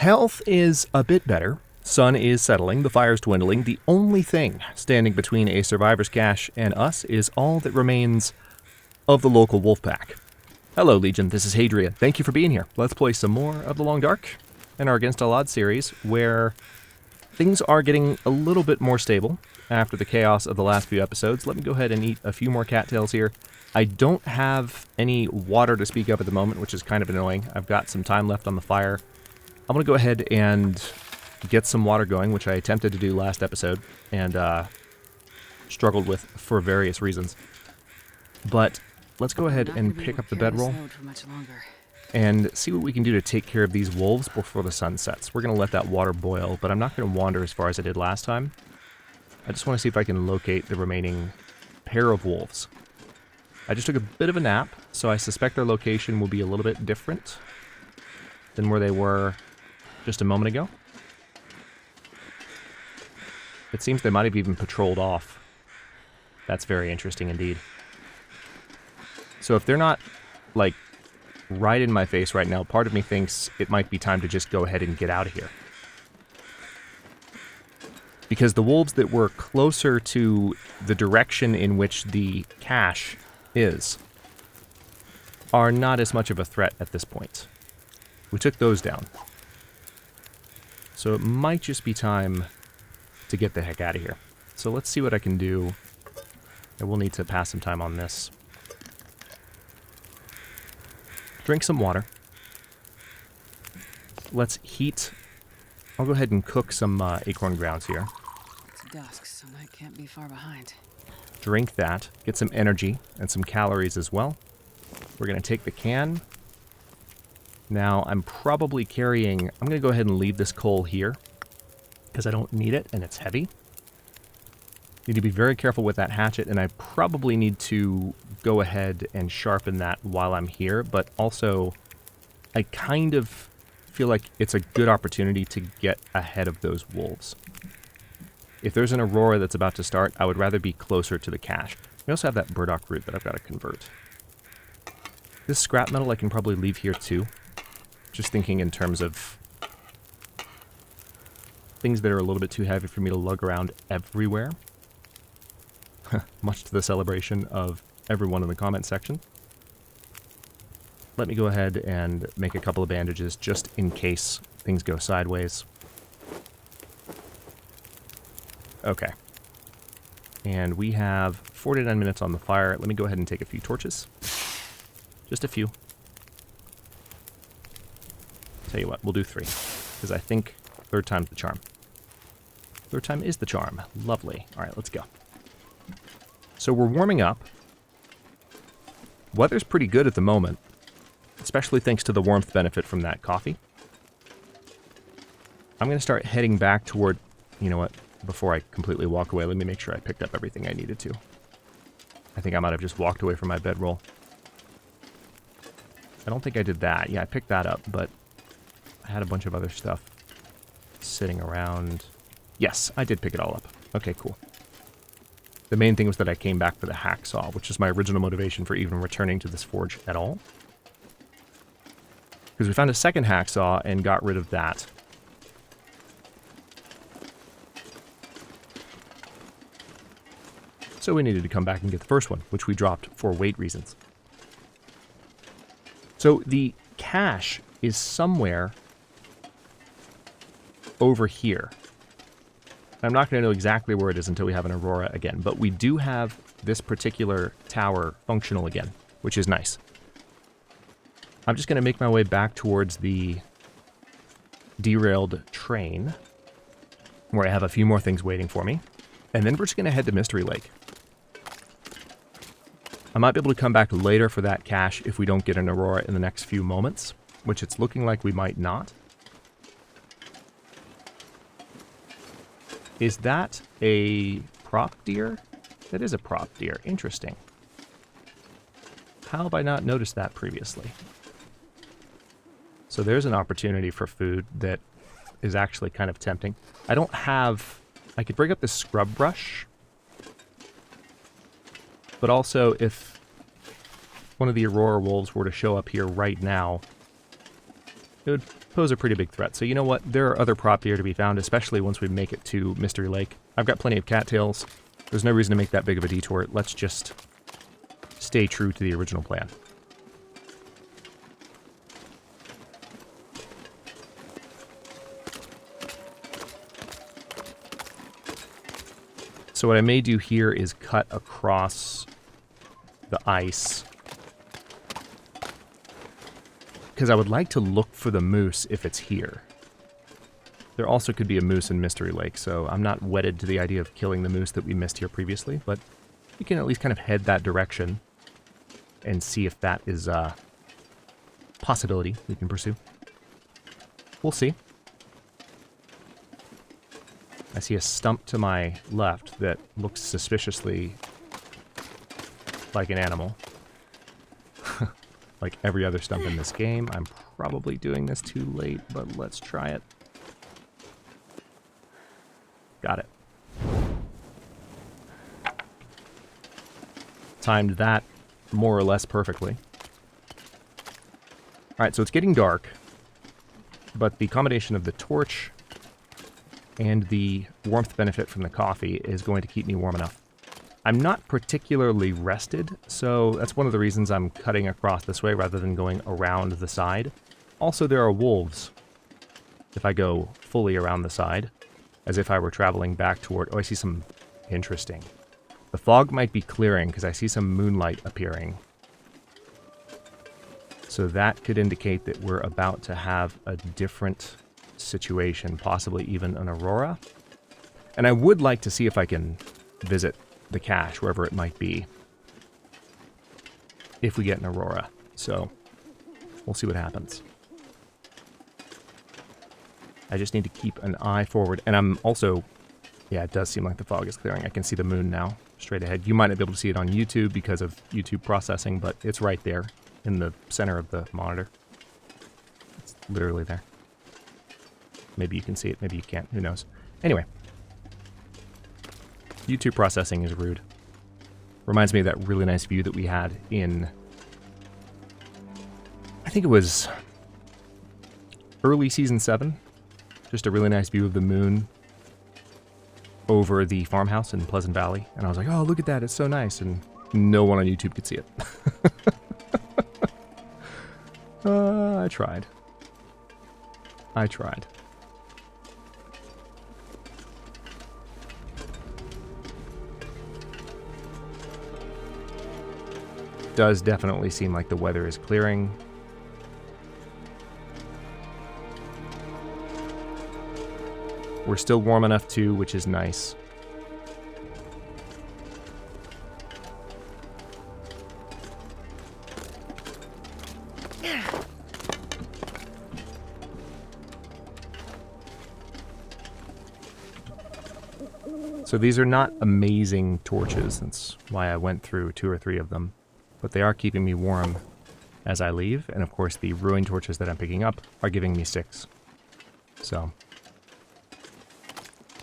Health is a bit better. Sun is settling, the fire's dwindling. The only thing standing between a survivor's cache and us is all that remains of the local wolf pack. Hello, Legion. This is Hadrian. Thank you for being here. Let's play some more of the Long Dark in our Against All Odds series, where things are getting a little bit more stable after the chaos of the last few episodes. Let me go ahead and eat a few more cattails here. I don't have any water to speak of at the moment, which is kind of annoying. I've got some time left on the fire. I'm going to go ahead and get some water going, which I attempted to do last episode and struggled with for various reasons. But let's go ahead and pick up the bedroll and see what we can do to take care of these wolves before the sun sets. We're going to let that water boil, but I'm not going to wander as far as I did last time. I just want to see if I can locate the remaining pair of wolves. I just took a bit of a nap, so I suspect their location will be a little bit different than where they were just a moment ago. It seems they might have even patrolled off. That's very interesting indeed. So if they're not, like, right in my face right now, part of me thinks it might be time to just go ahead and get out of here. Because the wolves that were closer to the direction in which the cache is are not as much of a threat at this point. We took those down. So it might just be time to get the heck out of here. So let's see what I can do. I will need to pass some time on this. Drink some water. Let's heat. I'll go ahead and cook some acorn grounds here. It's dusk, so night can't be far behind. Drink that. Get some energy and some calories as well. We're going to take the can. Now, I'm probably carrying... I'm going to go ahead and leave this coal here, because I don't need it, and it's heavy. Need to be very careful with that hatchet, and I probably need to go ahead and sharpen that while I'm here, but also I kind of feel like it's a good opportunity to get ahead of those wolves. If there's an aurora that's about to start, I would rather be closer to the cache. We also have that burdock root that I've got to convert. This scrap metal I can probably leave here too. Just thinking in terms of things that are a little bit too heavy for me to lug around everywhere. Much to the celebration of everyone in the comment section. Let me go ahead and make a couple of bandages just in case things go sideways. Okay. And we have 49 minutes on the fire. Let me go ahead and take a few torches. Just a few. Tell you what, we'll do 3. Because I think third time's the charm. Third time is the charm. Lovely. Alright, let's go. So we're warming up. Weather's pretty good at the moment. Especially thanks to the warmth benefit from that coffee. I'm going to start heading back toward... You know what? Before I completely walk away, let me make sure I picked up everything I needed to. I think I might have just walked away from my bedroll. I don't think I did that. Yeah, I picked that up, but I had a bunch of other stuff sitting around. Yes, I did pick it all up. Okay, cool. The main thing was that I came back for the hacksaw, which is my original motivation for even returning to this forge at all. Because we found a second hacksaw and got rid of that. So we needed to come back and get the first one, which we dropped for weight reasons. So the cache is somewhere over here. I'm not going to know exactly where it is until we have an aurora again, but we do have this particular tower functional again, which is nice. I'm just going to make my way back towards the derailed train, where I have a few more things waiting for me, and then we're just going to head to Mystery Lake. I might be able to come back later for that cache if we don't get an aurora in the next few moments, which it's looking like we might not. Is that a prop deer? That is a prop deer. Interesting. How have I not noticed that previously? So there's an opportunity for food that is actually kind of tempting. I don't have... I could bring up the scrub brush. But also, if one of the Aurora wolves were to show up here right now, it would pose a pretty big threat. So you know what? There are other prop deer to be found, especially once we make it to Mystery Lake. I've got plenty of cattails. There's no reason to make that big of a detour. Let's just stay true to the original plan. So what I may do here is cut across the ice, because I would like to look for the moose if it's here. There also could be a moose in Mystery Lake, so I'm not wedded to the idea of killing the moose that we missed here previously, but we can at least kind of head that direction and see if that is a possibility we can pursue. We'll see. I see a stump to my left that looks suspiciously like an animal. Like every other stump in this game. I'm probably doing this too late, but let's try it. Got it. Timed that more or less perfectly. Alright, so it's getting dark, but the combination of the torch and the warmth benefit from the coffee is going to keep me warm enough. I'm not particularly rested, so that's one of the reasons I'm cutting across this way rather than going around the side. Also, there are wolves if I go fully around the side, as if I were traveling back toward... Oh, I see some... Interesting. The fog might be clearing because I see some moonlight appearing. So that could indicate that we're about to have a different situation, possibly even an aurora. And I would like to see if I can visit the cache, wherever it might be, if we get an aurora. So we'll see what happens. I just need to keep an eye forward. And I'm also... Yeah, it does seem like the fog is clearing. I can see the moon now, straight ahead. You might not be able to see it on YouTube because of YouTube processing, but it's right there in the center of the monitor. It's literally there. Maybe you can see it, maybe you can't. Who knows? Anyway. YouTube processing is rude. Reminds me of that really nice view that we had in... I think it was early Season 7. Just a really nice view of the moon over the farmhouse in Pleasant Valley. And I was like, oh, look at that, it's so nice. And no one on YouTube could see it. I tried. I tried. Does definitely seem like the weather is clearing. We're still warm enough too, which is nice. So these are not amazing torches. That's why I went through 2 or 3 of them. But they are keeping me warm as I leave. And of course the ruined torches that I'm picking up are giving me sticks. So,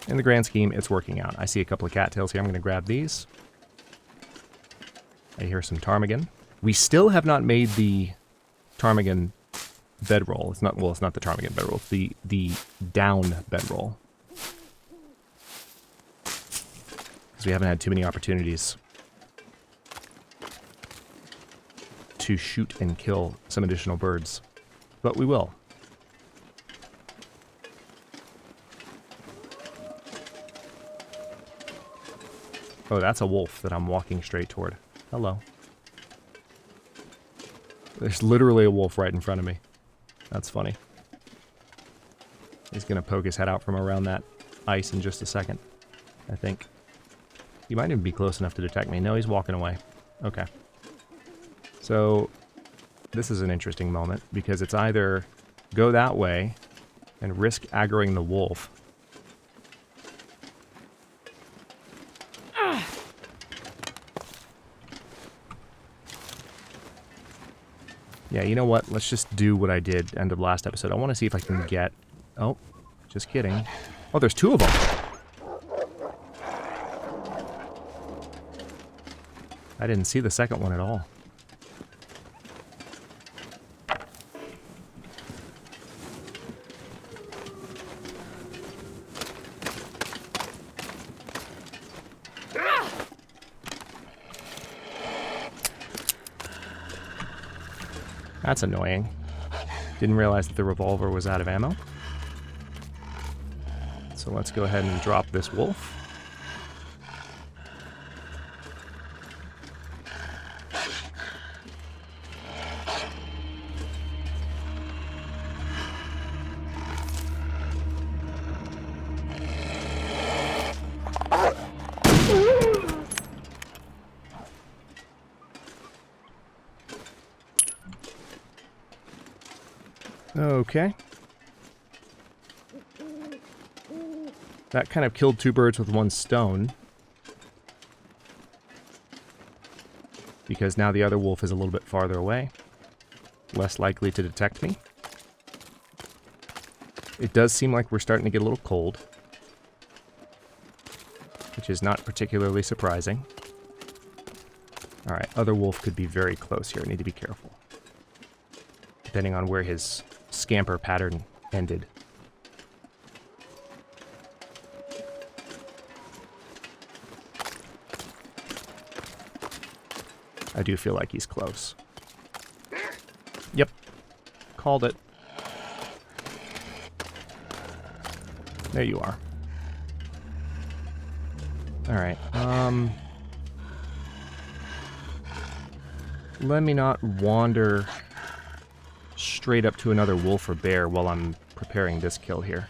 in the grand scheme, it's working out. I see a couple of cattails here. I'm going to grab these. I hear some ptarmigan. We still have not made the ptarmigan bedroll. It's not, well, it's not the ptarmigan bedroll. It's the down bedroll. Because we haven't had too many opportunities to shoot and kill some additional birds. But we will. Oh, that's a wolf that I'm walking straight toward. Hello. There's literally a wolf right in front of me. That's funny. He's gonna poke his head out from around that ice in just a second, I think. He might even be close enough to detect me. No, he's walking away. Okay. So, this is an interesting moment, because it's either go that way and risk aggroing the wolf. Yeah, you know what? Let's just do what I did end of last episode. I want to see if I can get... Oh, just kidding. Oh, there's 2 of them. I didn't see the second one at all. That's annoying. Didn't realize that the revolver was out of ammo. So let's go ahead and drop this wolf. Okay. That kind of killed two birds with one stone. Because now the other wolf is a little bit farther away. Less likely to detect me. It does seem like we're starting to get a little cold. Which is not particularly surprising. Alright, other wolf could be very close here. I need to be careful. Depending on where his scamper pattern ended. I do feel like he's close. Yep. Called it. There you are. Alright, let me not wander straight up to another wolf or bear while I'm preparing this kill here.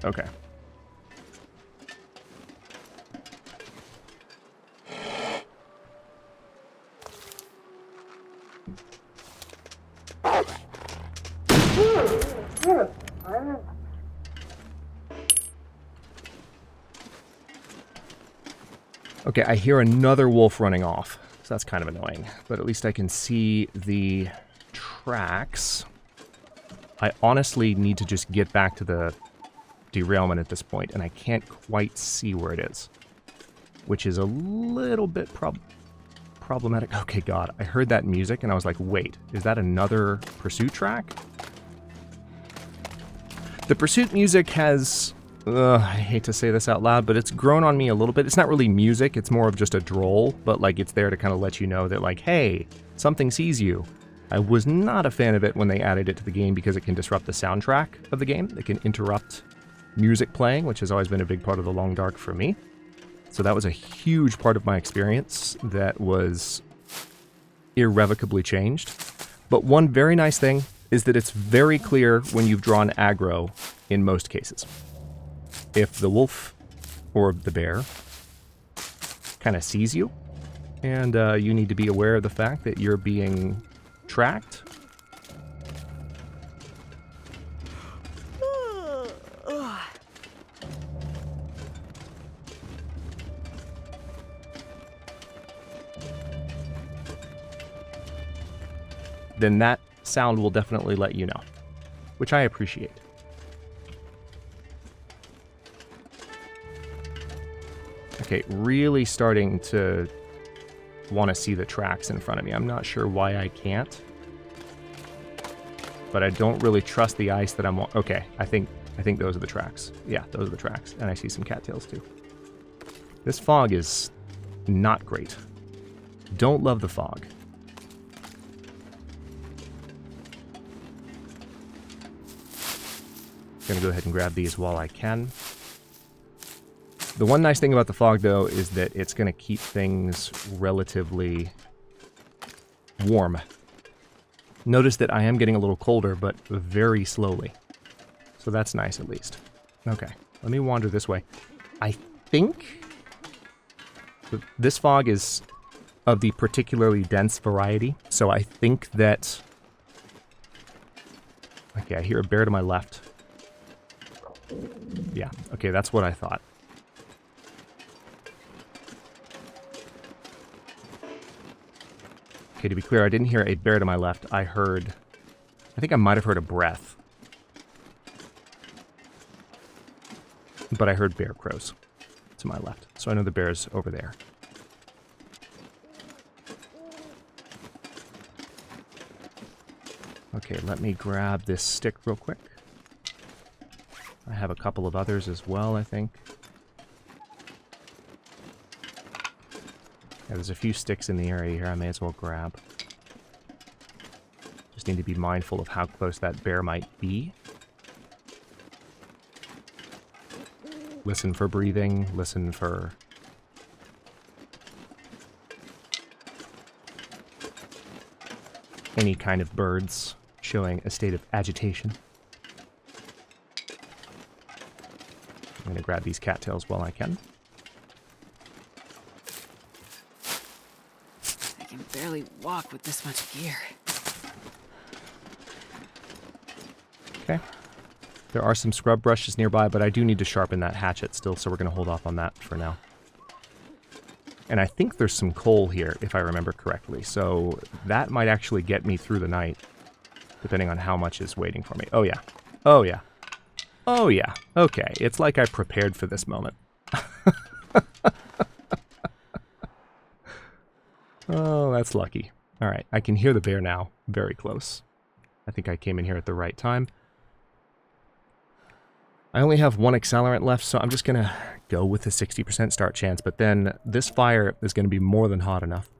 Okay. Okay, I hear another wolf running off, so that's kind of annoying. But at least I can see the tracks. I honestly need to just get back to the derailment at this point, and I can't quite see where it is. Which is a little bit problematic. Okay, God, I heard that music, and I was like, wait, is that another pursuit track? The pursuit music has... I hate to say this out loud, but it's grown on me a little bit. It's not really music, it's more of just a droll, but like it's there to kind of let you know that like, hey, something sees you. I was not a fan of it when they added it to the game because it can disrupt the soundtrack of the game. It can interrupt music playing, which has always been a big part of the Long Dark for me. So that was a huge part of my experience that was irrevocably changed. But one very nice thing is that it's very clear when you've drawn aggro in most cases. If the wolf or the bear kind of sees you, and you need to be aware of the fact that you're being tracked. Then that sound will definitely let you know, which I appreciate. Okay, really starting to want to see the tracks in front of me. I'm not sure why I can't, but I don't really trust the ice that I'm on. Okay, I think those are the tracks. Yeah, those are the tracks, and I see some cattails too. This fog is not great. Don't love the fog. Gonna go ahead and grab these while I can. The one nice thing about the fog, though, is that it's going to keep things relatively warm. Notice that I am getting a little colder, but very slowly. So that's nice, at least. Okay, let me wander this way. I think this fog is of the particularly dense variety, so I think that... Okay, I hear a bear to my left. Yeah, okay, that's what I thought. Okay, to be clear, I didn't hear a bear to my left. I think I might have heard a breath. But I heard bear crows to my left. So I know the bear's over there. Okay, let me grab this stick real quick. I have a couple of others as well, I think. Yeah, there's a few sticks in the area here I may as well grab. Just need to be mindful of how close that bear might be. Listen for breathing, listen for any kind of birds showing a state of agitation. I'm going to grab these cattails while I can. I can barely walk with this much gear. Okay. There are some scrub brushes nearby, but I do need to sharpen that hatchet still, so we're going to hold off on that for now. And I think there's some coal here, if I remember correctly, so that might actually get me through the night, depending on how much is waiting for me. Oh yeah. Oh yeah. Oh yeah. Okay, it's like I prepared for this moment. Oh, that's lucky. Alright, I can hear the bear now. Very close. I think I came in here at the right time. I only have one accelerant left, so I'm just going to go with the 60% start chance, but then this fire is going to be more than hot enough.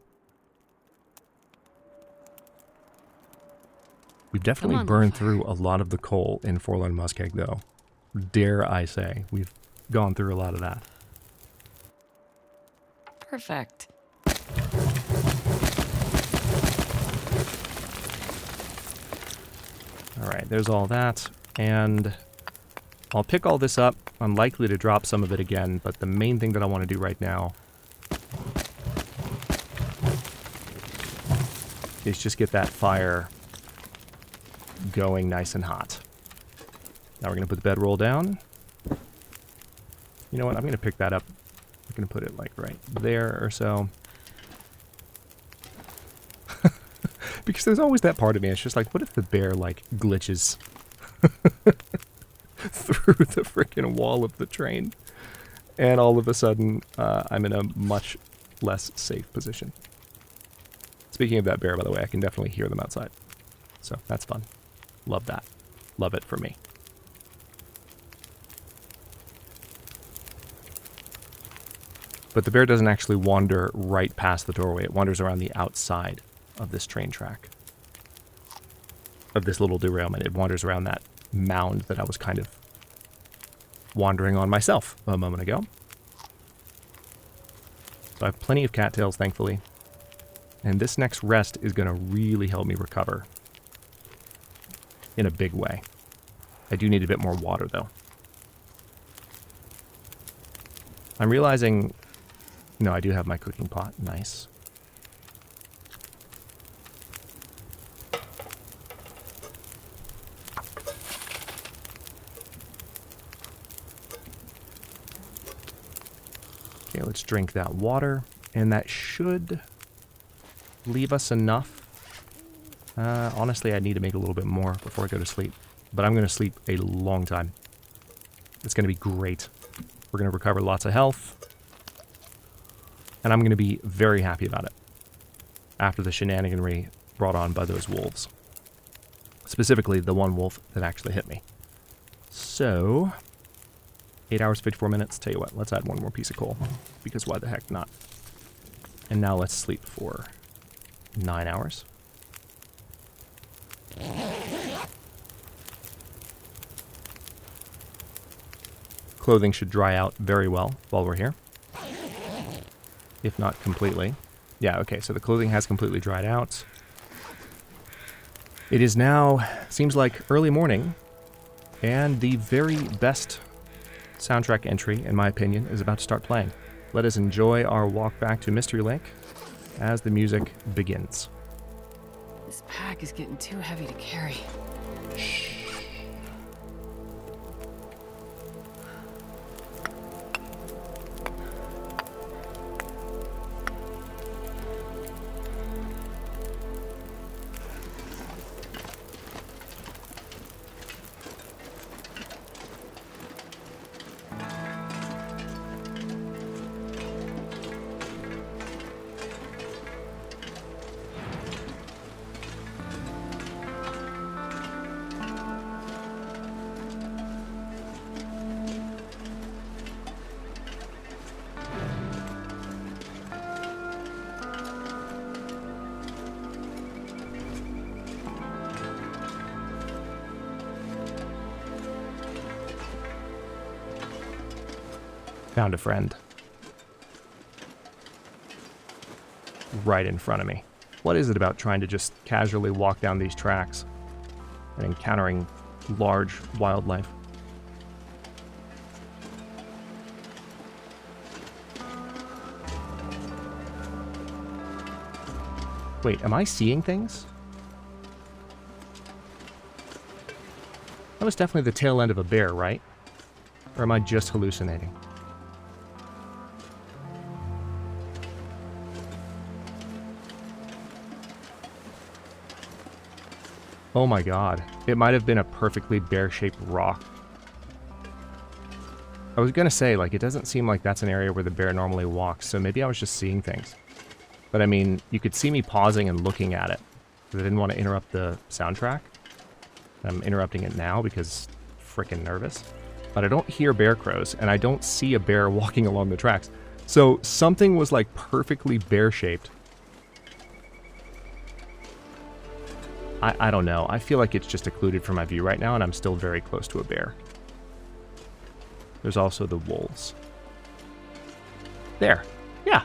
We've definitely burned through a lot of the coal in Forlorn Muskeg, though. Dare I say, we've gone through a lot of that. Perfect. Alright, there's all that, and I'll pick all this up. I'm likely to drop some of it again, but the main thing that I want to do right now is just get that fire going nice and hot. Now we're going to put the bedroll down. You know what? I'm going to pick that up. I'm going to put it like right there or so. Because there's always that part of me. It's just like, what if the bear, like, glitches through the frickin' wall of the train? And all of a sudden, I'm in a much less safe position. Speaking of that bear, by the way, I can definitely hear them outside. So, that's fun. Love that. Love it for me. But the bear doesn't actually wander right past the doorway. It wanders around the outside of this train track. Of this little derailment. It wanders around that mound that I was kind of wandering on myself a moment ago. So I have plenty of cattails, thankfully. And this next rest is going to really help me recover. In a big way. I do need a bit more water, though. I'm realizing... No, I do have my cooking pot. Nice. Okay, let's drink that water. And that should leave us enough. Honestly, I need to make a little bit more before I go to sleep. But I'm going to sleep a long time. It's going to be great. We're going to recover lots of health. And I'm going to be very happy about it. After the shenaniganry brought on by those wolves. Specifically, the one wolf that actually hit me. So... 8 hours, 54 minutes. Tell you what, let's add one more piece of coal. Because why the heck not? And now let's sleep for 9 hours. Clothing should dry out very well while we're here. If not completely. Yeah, okay, so the clothing has completely dried out. It is now, seems like early morning, and the very best soundtrack entry, in my opinion, is about to start playing. Let us enjoy our walk back to Mystery Lake as the music begins. This pack is getting too heavy to carry. Shh. Found a friend. Right in front of me. What is it about trying to just casually walk down these tracks and encountering large wildlife? Wait, am I seeing things? That was definitely the tail end of a bear, right? Or am I just hallucinating? Oh my god. It might have been a perfectly bear-shaped rock. I was gonna say, like, it doesn't seem like that's an area where the bear normally walks, so maybe I was just seeing things. But I mean, you could see me pausing and looking at it, because I didn't want to interrupt the soundtrack. I'm interrupting it now because frickin' nervous. But I don't hear bear crows, and I don't see a bear walking along the tracks. So something was like perfectly bear-shaped. I don't know. I feel like it's just occluded from my view right now, and I'm still very close to a bear. There's also the wolves. There. Yeah.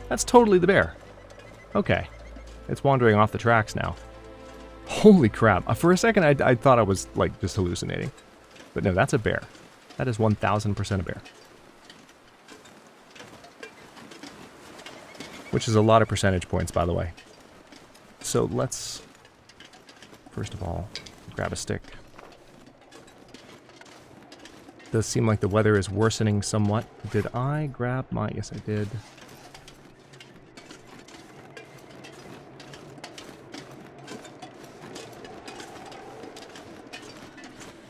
That's totally the bear. Okay. It's wandering off the tracks now. Holy crap. For a second, I thought I was, like, just hallucinating. But no, that's a bear. That is 1000% a bear. Which is a lot of percentage points, by the way. So let's, first of all, grab a stick. Does seem like the weather is worsening somewhat. Did I grab my... Yes, I did.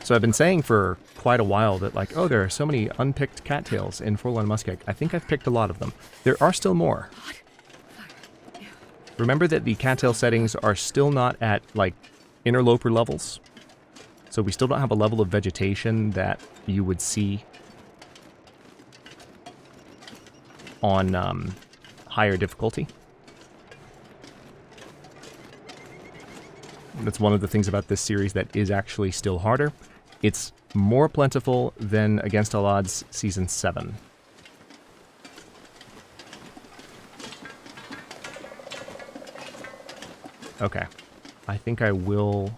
So I've been saying for quite a while that, like, oh, there are so many unpicked cattails in Forlorn Muskeg. I think I've picked a lot of them. There are still more. Remember that the cattail settings are still not at, like, interloper levels. So we still don't have a level of vegetation that you would see on higher difficulty. That's one of the things about this series that is actually still harder. It's more plentiful than Against All Odds Season 7. Okay. I think I will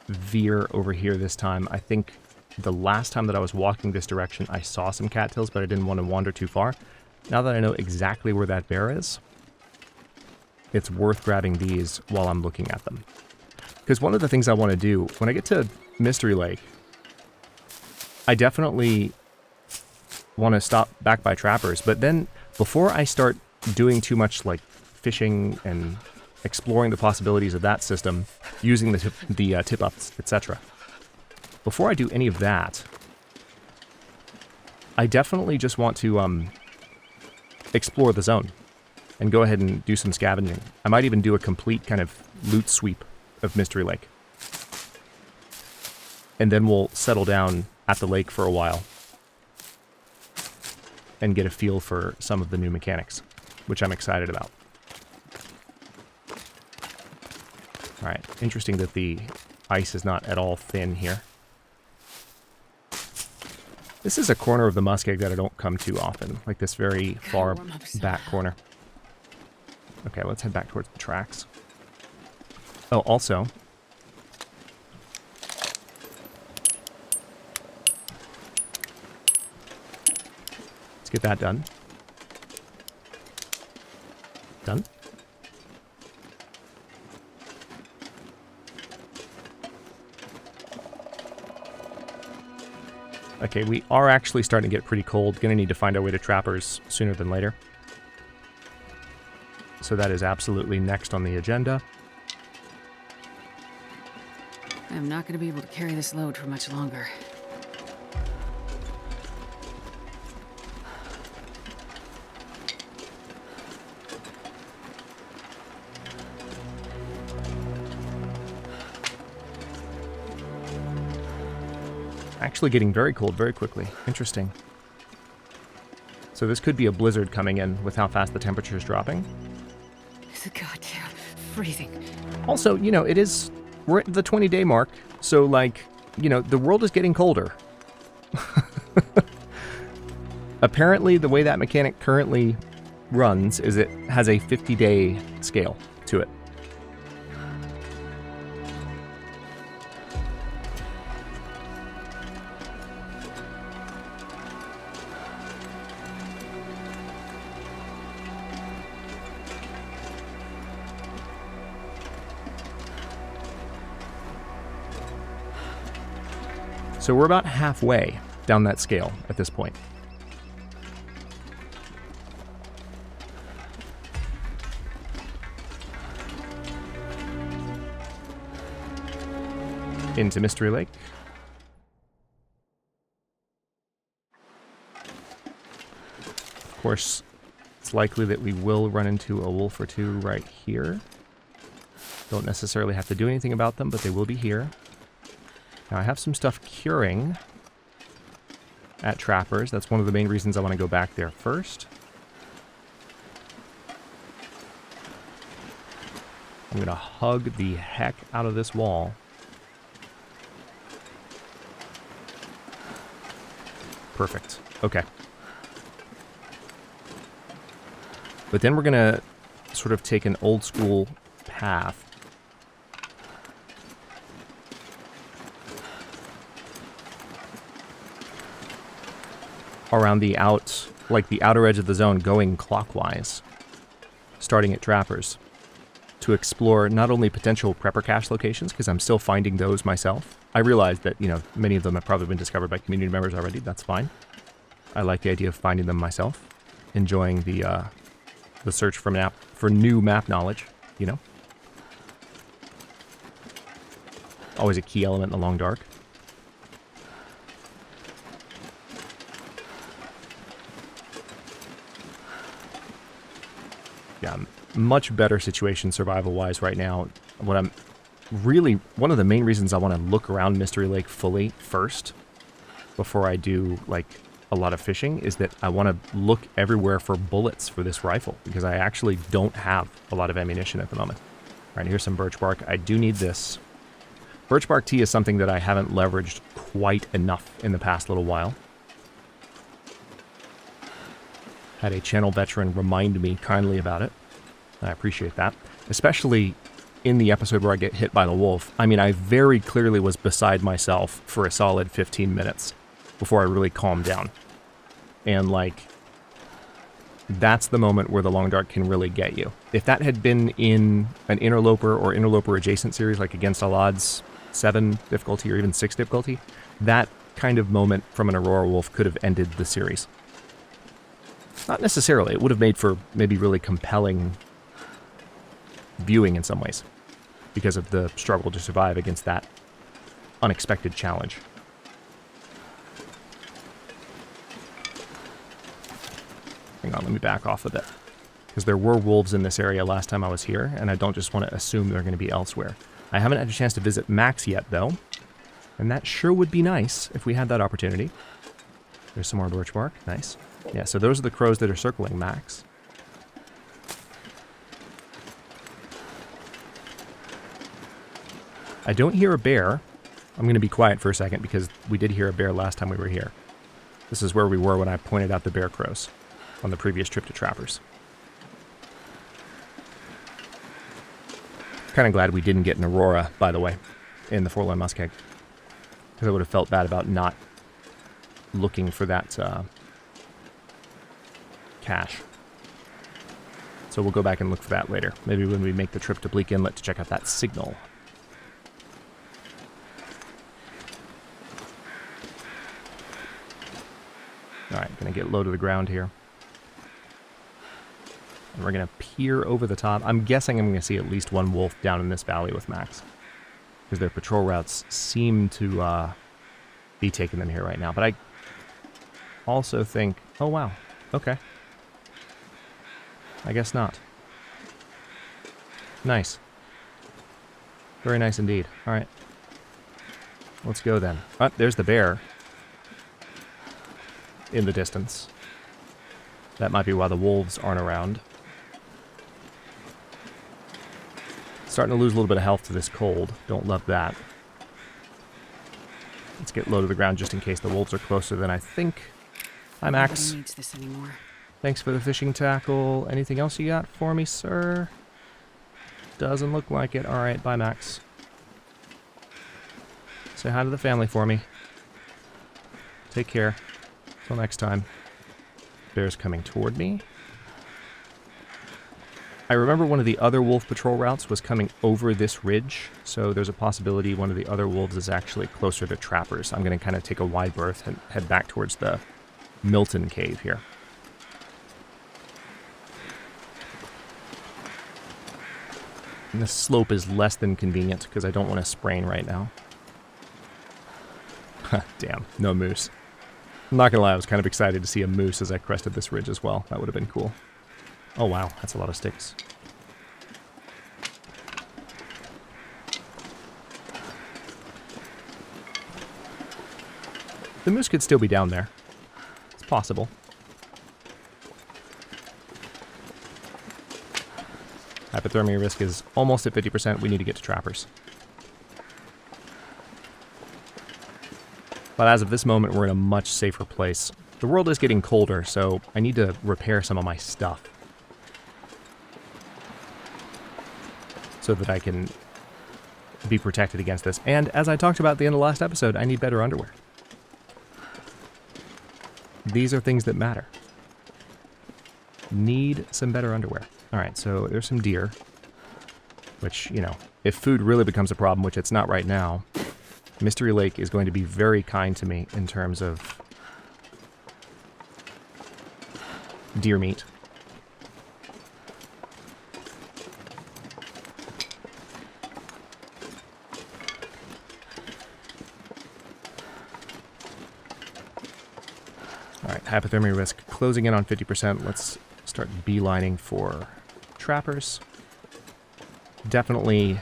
veer over here this time. I think the last time that I was walking this direction, I saw some cattails, but I didn't want to wander too far. Now that I know exactly where that bear is, it's worth grabbing these while I'm looking at them. Because one of the things I want to do, when I get to Mystery Lake, I definitely want to stop back by trappers, but then before I start doing too much, like, fishing and exploring the possibilities of that system, using the tip-ups, etc. Before I do any of that, I definitely just want to explore the zone and go ahead and do some scavenging. I might even do a complete kind of loot sweep of Mystery Lake. And then we'll settle down at the lake for a while and get a feel for some of the new mechanics, which I'm excited about. Alright, interesting that the ice is not at all thin here. This is a corner of the muskeg that I don't come to often, like this very far back corner. Okay, let's head back towards the tracks. Oh, also, let's get that done. Done? Okay, we are actually starting to get pretty cold. Gonna need to find our way to trappers sooner than later. So that is absolutely next on the agenda. I'm not going to be able to carry this load for much longer. Actually getting very cold very quickly. Interesting. So this could be a blizzard coming in with how fast the temperature is dropping. It's a goddamn freezing. Also, you know, we're at the 20-day mark, so, like, you know, the world is getting colder. Apparently, the way that mechanic currently runs is it has a 50-day scale to it. So we're about halfway down that scale at this point. Into Mystery Lake. Of course, it's likely that we will run into a wolf or two right here. Don't necessarily have to do anything about them, but they will be here. Now I have some stuff curing at Trappers. That's one of the main reasons I want to go back there first. I'm going to hug the heck out of this wall. Perfect. Okay. But then we're going to sort of take an old school path. Around the outer edge of the zone, going clockwise, starting at Trappers, to explore not only potential prepper cache locations, because I'm still finding those myself. I realize that, you know, many of them have probably been discovered by community members already. That's fine. I like the idea of finding them myself, enjoying the search for new map knowledge, you know. Always a key element in the long dark. Yeah, much better situation survival-wise right now. One of the main reasons I want to look around Mystery Lake fully first, before I do, like, a lot of fishing, is that I want to look everywhere for bullets for this rifle, because I actually don't have a lot of ammunition at the moment. All right, here's some birch bark. I do need this. Birch bark tea is something that I haven't leveraged quite enough in the past little while. Had a channel veteran remind me kindly about it. I appreciate that. Especially in the episode where I get hit by the wolf. I mean, I very clearly was beside myself for a solid 15 minutes before I really calmed down. And, like, that's the moment where the long dark can really get you. If that had been in an Interloper or Interloper-adjacent series, like Against All Odds 7 difficulty or even 6 difficulty, that kind of moment from an Aurora wolf could have ended the series. Not necessarily. It would have made for maybe really compelling viewing in some ways, because of the struggle to survive against that unexpected challenge. Hang on, let me back off a bit, because there were wolves in this area last time I was here, and I don't just want to assume they're going to be elsewhere. I haven't had a chance to visit Max yet, though, and that sure would be nice if we had that opportunity. There's some more birch bark. Nice. Yeah, so those are the crows that are circling Max. I don't hear a bear. I'm going to be quiet for a second because we did hear a bear last time we were here. This is where we were when I pointed out the bear crows on the previous trip to Trappers. Kind of glad we didn't get an Aurora, by the way, in the forlorn muskeg, because I would have felt bad about not looking for that cache. So we'll go back and look for that later. Maybe when we make the trip to Bleak Inlet to check out that signal. Alright, gonna get low to the ground here. And we're gonna peer over the top. I'm guessing I'm gonna see at least one wolf down in this valley with Max, because their patrol routes seem to be taking them here right now. But I also think, oh wow, okay. I guess not. Nice. Very nice indeed. Alright. Let's go then. Oh, there's the bear in the distance. That might be why the wolves aren't around. Starting to lose a little bit of health to this cold. Don't love that. Let's musket low to the ground just in case the wolves are closer than I think. Hi, Max. Nobody needs this anymore. Thanks for the fishing tackle. Anything else you got for me, sir? Doesn't look like it. Alright, bye, Max. Say hi to the family for me. Take care. Till next time. Bear's coming toward me. I remember one of the other wolf patrol routes was coming over this ridge, so there's a possibility one of the other wolves is actually closer to trappers. I'm going to kind of take a wide berth and head back towards the Milton cave here. And this slope is less than convenient because I don't want to sprain right now. Damn, no moose. I'm not going to lie, I was kind of excited to see a moose as I crested this ridge as well. That would have been cool. Oh wow, that's a lot of sticks. The moose could still be down there. It's possible. Hypothermia risk is almost at 50%. We need to get to trappers. But as of this moment, we're in a much safer place. The world is getting colder, so I need to repair some of my stuff, so that I can be protected against this. And as I talked about at the end of the last episode, I need better underwear. These are things that matter. Need some better underwear. Alright, so there's some deer. Which, you know, if food really becomes a problem, which it's not right now, Mystery Lake is going to be very kind to me in terms of deer meat. Alright, hypothermia risk closing in on 50%. Let's start beelining for trappers. Definitely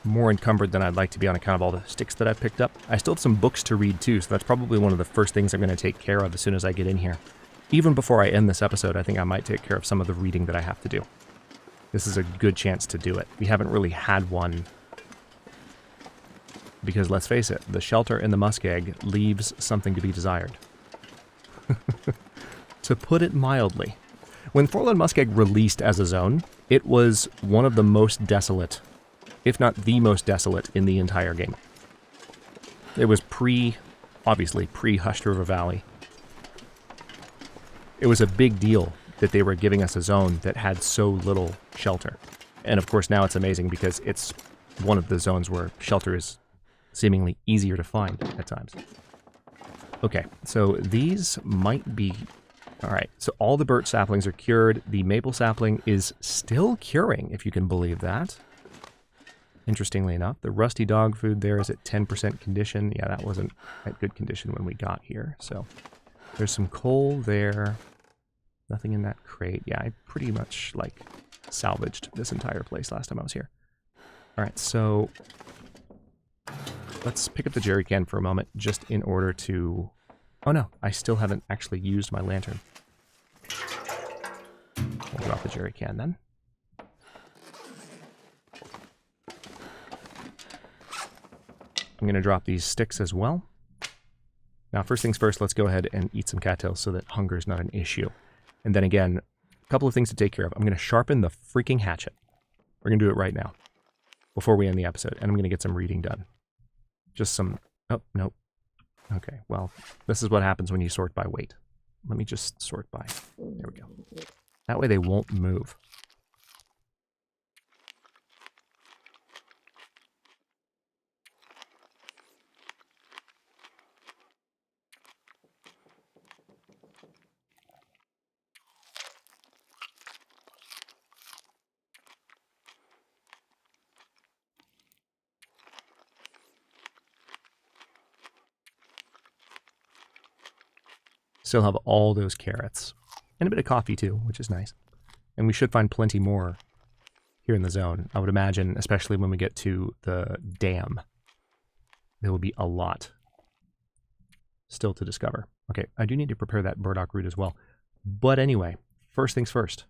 more encumbered than I'd like to be on account of all the sticks that I've picked up. I still have some books to read too, so that's probably one of the first things I'm going to take care of as soon as I get in here. Even before I end this episode, I think I might take care of some of the reading that I have to do. This is a good chance to do it. We haven't really had one, because let's face it, the shelter in the muskeg leaves something to be desired. To put it mildly. When Forlorn Muskeg released as a zone, it was one of the most desolate, if not the most desolate, in the entire game. It was obviously pre-Hushed River Valley. It was a big deal that they were giving us a zone that had so little shelter. And of course now it's amazing because it's one of the zones where shelter is seemingly easier to find at times. Okay, so these might be... Alright, so all the birch saplings are cured. The maple sapling is still curing, if you can believe that. Interestingly enough, the rusty dog food there is at 10% condition. Yeah, that wasn't at good condition when we got here. So there's some coal there. Nothing in that crate. Yeah, I pretty much, like, salvaged this entire place last time I was here. Alright, so let's pick up the jerry can for a moment, just in order to... Oh no, I still haven't actually used my lantern. We'll drop the jerry can then. I'm going to drop these sticks as well. Now, first things first, let's go ahead and eat some cattails so that hunger is not an issue. And then again, a couple of things to take care of. I'm going to sharpen the freaking hatchet. We're going to do it right now, before we end the episode. And I'm going to get some reading done. Just some... Oh, nope. Okay, well, this is what happens when you sort by weight. Let me just sort by. There we go. That way they won't move. Still have all those carrots. And a bit of coffee too, which is nice. And we should find plenty more here in the zone. I would imagine, especially when we get to the dam, there will be a lot still to discover. Okay, I do need to prepare that burdock root as well. But anyway, first things first.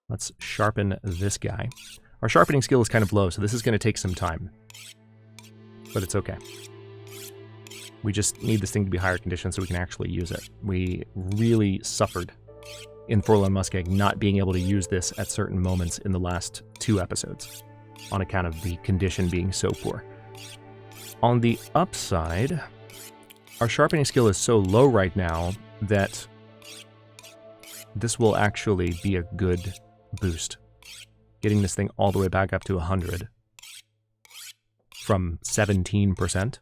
Let's sharpen this guy. Our sharpening skill is kind of low, so this is going to take some time. But it's okay. We just need this thing to be higher condition so we can actually use it. We really suffered in Forlorn Muskeg not being able to use this at certain moments in the last 2 episodes on account of the condition being so poor. On the upside, our sharpening skill is so low right now that this will actually be a good boost. Getting this thing all the way back up to 100 from 17%.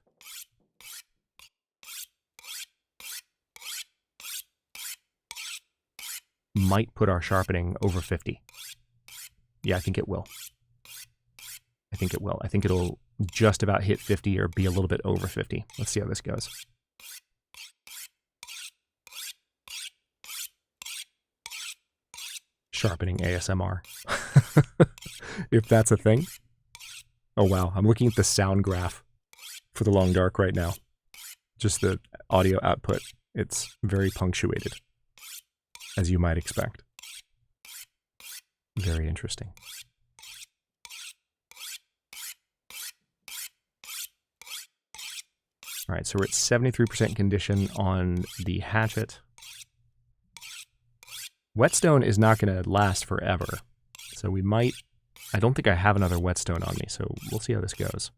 Might put our sharpening over 50. Yeah, I think it will. I think it will. I think it'll just about hit 50 or be a little bit over 50. Let's see how this goes. Sharpening ASMR. If that's a thing. Oh wow, I'm looking at the sound graph for the Long Dark right now. Just the audio output. It's very punctuated, as you might expect. Very interesting. Alright, so we're at 73% condition on the hatchet. Whetstone is not going to last forever, so we might... I don't think I have another whetstone on me, so we'll see how this goes.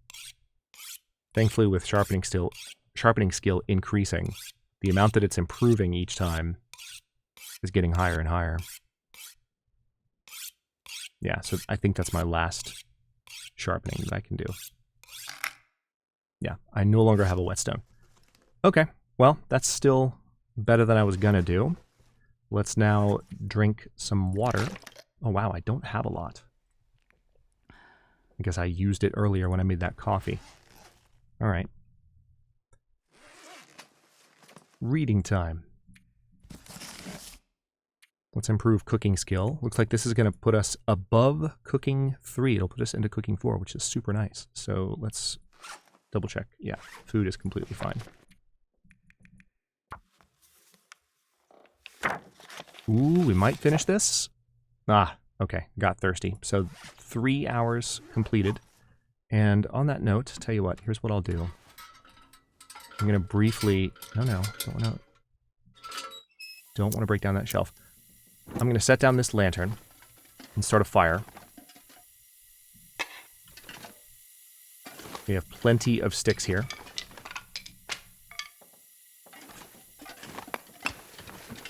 Thankfully, with sharpening skill increasing, the amount that it's improving each time is getting higher and higher. Yeah, so I think that's my last sharpening that I can do. Yeah, I no longer have a whetstone. Okay, well, that's still better than I was gonna do. Let's now drink some water. Oh wow, I don't have a lot. I guess I used it earlier when I made that coffee. Alright. Reading time. Let's improve cooking skill. Looks like this is going to put us above cooking 3. It'll put us into cooking 4, which is super nice. So let's double check. Yeah, food is completely fine. Ooh, we might finish this. Ah, okay, got thirsty. So 3 hours completed. And on that note, tell you what, here's what I'll do. I'm going to briefly... No, don't want to break down that shelf. I'm going to set down this lantern and start a fire. We have plenty of sticks here.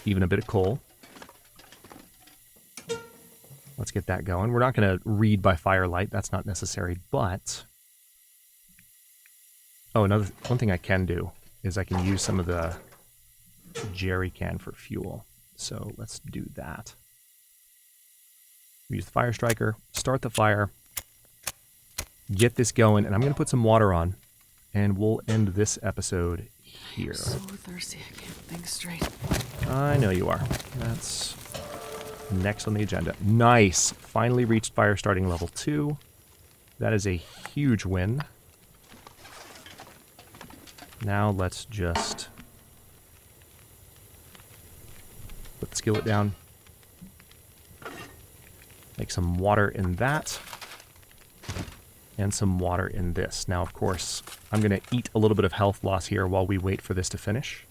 Even a bit of coal. Let's get that going. We're not going to read by firelight. That's not necessary, but... Oh, one thing I can do is I can use some of the jerry can for fuel. So let's do that. Use the fire striker, start the fire, get this going, and I'm going to put some water on, and we'll end this episode here. I'm so thirsty, I can't think straight. I know you are. That's next on the agenda. Nice! Finally reached fire starting level 2. That is a huge win. Now let's just put the skillet down. Make some water in that. And some water in this. Now, of course, I'm going to eat a little bit of health loss here while we wait for this to finish.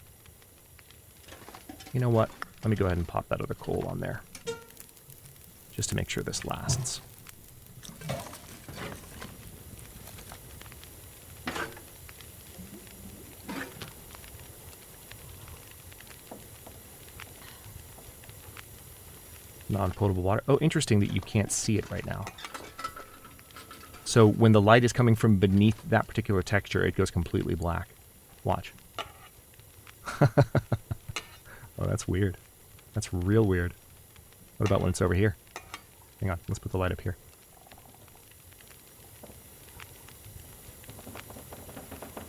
You know what? Let me go ahead and pop that other coal on there. Just to make sure this lasts. Non-potable water. Oh, interesting that you can't see it right now. So when the light is coming from beneath that particular texture, it goes completely black. Watch. Oh, that's weird. That's real weird. What about when it's over here? Hang on, let's put the light up here.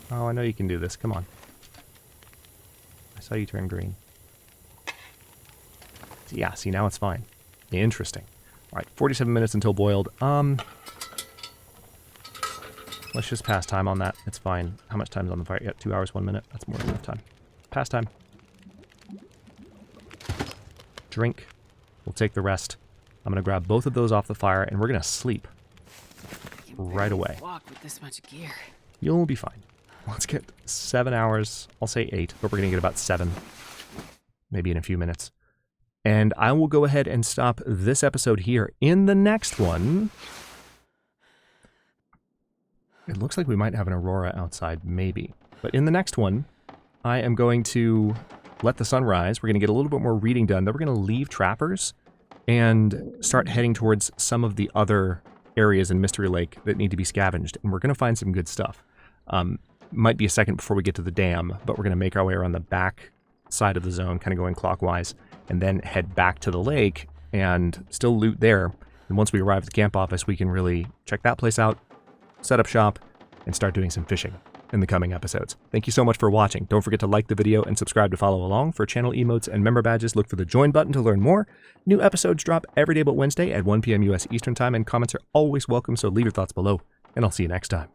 Oh, I know you can do this. Come on. I saw you turn green. Yeah, see, now it's fine. Interesting. Alright, 47 minutes until boiled. Let's just pass time on that. It's fine. How much time is on the fire? Yeah, 2 hours, 1 minute. That's more than enough time. Pass time. Drink. We'll take the rest. I'm going to grab both of those off the fire, and we're going to sleep right away. Walk with this much gear. You'll be fine. let's get 7 hours. I'll say 8, but we're going to get about 7, maybe in a few minutes. And I will go ahead and stop this episode here. In the next one, it looks like we might have an aurora outside, maybe. But in the next one, I am going to let the sun rise. We're going to get a little bit more reading done. Then we're going to leave Trappers and start heading towards some of the other areas in Mystery Lake that need to be scavenged. And we're going to find some good stuff. Might be a second before we get to the dam, but we're going to make our way around the back side of the zone, kind of going clockwise, and then head back to the lake and still loot there. And once we arrive at the camp office, we can really check that place out, set up shop, and start doing some fishing in the coming episodes. Thank you so much for watching. Don't forget to like the video and subscribe to follow along. For channel emotes and member badges, look for the join button to learn more. New episodes drop every day but Wednesday at 1 p.m. US Eastern Time, and comments are always welcome, so leave your thoughts below, and I'll see you next time.